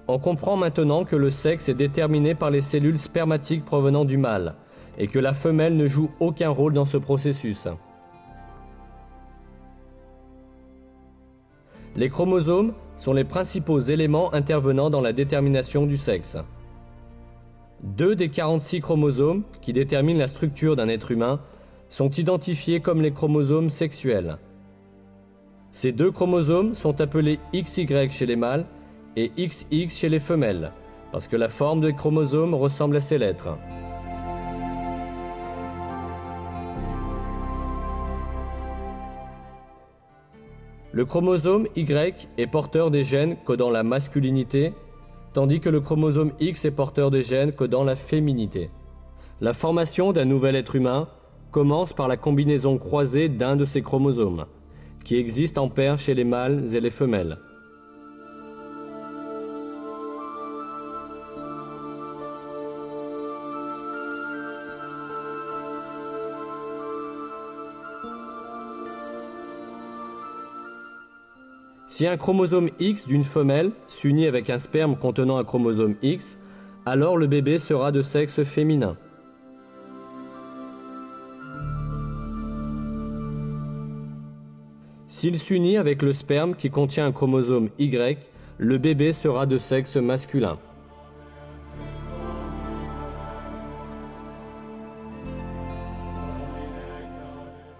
On comprend maintenant que le sexe est déterminé par les cellules spermatiques provenant du mâle et que la femelle ne joue aucun rôle dans ce processus. Les chromosomes sont les principaux éléments intervenant dans la détermination du sexe. 2 des 46 chromosomes qui déterminent la structure d'un être humain sont identifiés comme les chromosomes sexuels. Ces 2 chromosomes sont appelés XY chez les mâles et XX chez les femelles, parce que la forme des chromosomes ressemble à ces lettres. Le chromosome Y est porteur des gènes codant la masculinité, tandis que le chromosome X est porteur des gènes codant la féminité. La formation d'un nouvel être humain commence par la combinaison croisée d'un de ces chromosomes, qui existe en paire chez les mâles et les femelles. Si un chromosome X d'une femelle s'unit avec un sperme contenant un chromosome X, alors le bébé sera de sexe féminin. S'il s'unit avec le sperme qui contient un chromosome Y, le bébé sera de sexe masculin.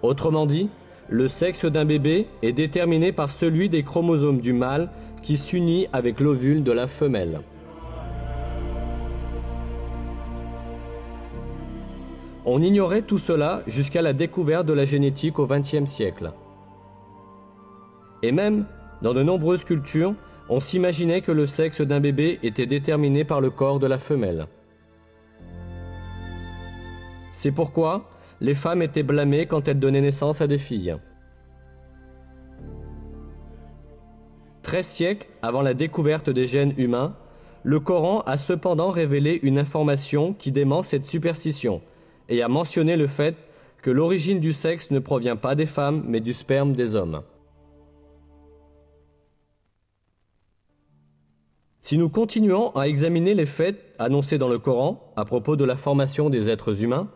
Autrement dit, le sexe d'un bébé est déterminé par celui des chromosomes du mâle qui s'unit avec l'ovule de la femelle. On ignorait tout cela jusqu'à la découverte de la génétique au XXe siècle. Et même, dans de nombreuses cultures, on s'imaginait que le sexe d'un bébé était déterminé par le corps de la femelle. C'est pourquoi les femmes étaient blâmées quand elles donnaient naissance à des filles. 13 siècles avant la découverte des gènes humains, le Coran a cependant révélé une information qui dément cette superstition et a mentionné le fait que l'origine du sexe ne provient pas des femmes mais du sperme des hommes. Si nous continuons à examiner les faits annoncés dans le Coran à propos de la formation des êtres humains,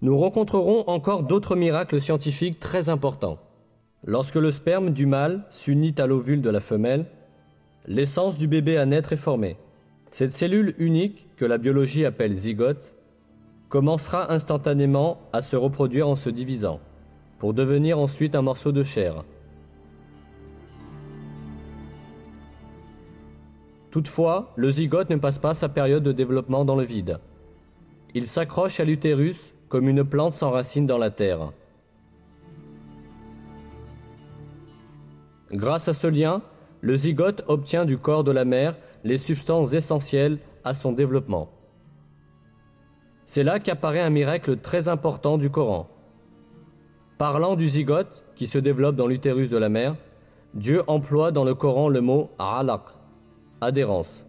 nous rencontrerons encore d'autres miracles scientifiques très importants. Lorsque le sperme du mâle s'unit à l'ovule de la femelle, l'essence du bébé à naître est formée. Cette cellule unique, que la biologie appelle zygote, commencera instantanément à se reproduire en se divisant, pour devenir ensuite un morceau de chair. Toutefois, le zygote ne passe pas sa période de développement dans le vide. Il s'accroche à l'utérus comme une plante s'enracine dans la terre. Grâce à ce lien, le zygote obtient du corps de la mère les substances essentielles à son développement. C'est là qu'apparaît un miracle très important du Coran. Parlant du zygote qui se développe dans l'utérus de la mère, Dieu emploie dans le Coran le mot « alaq », adhérence.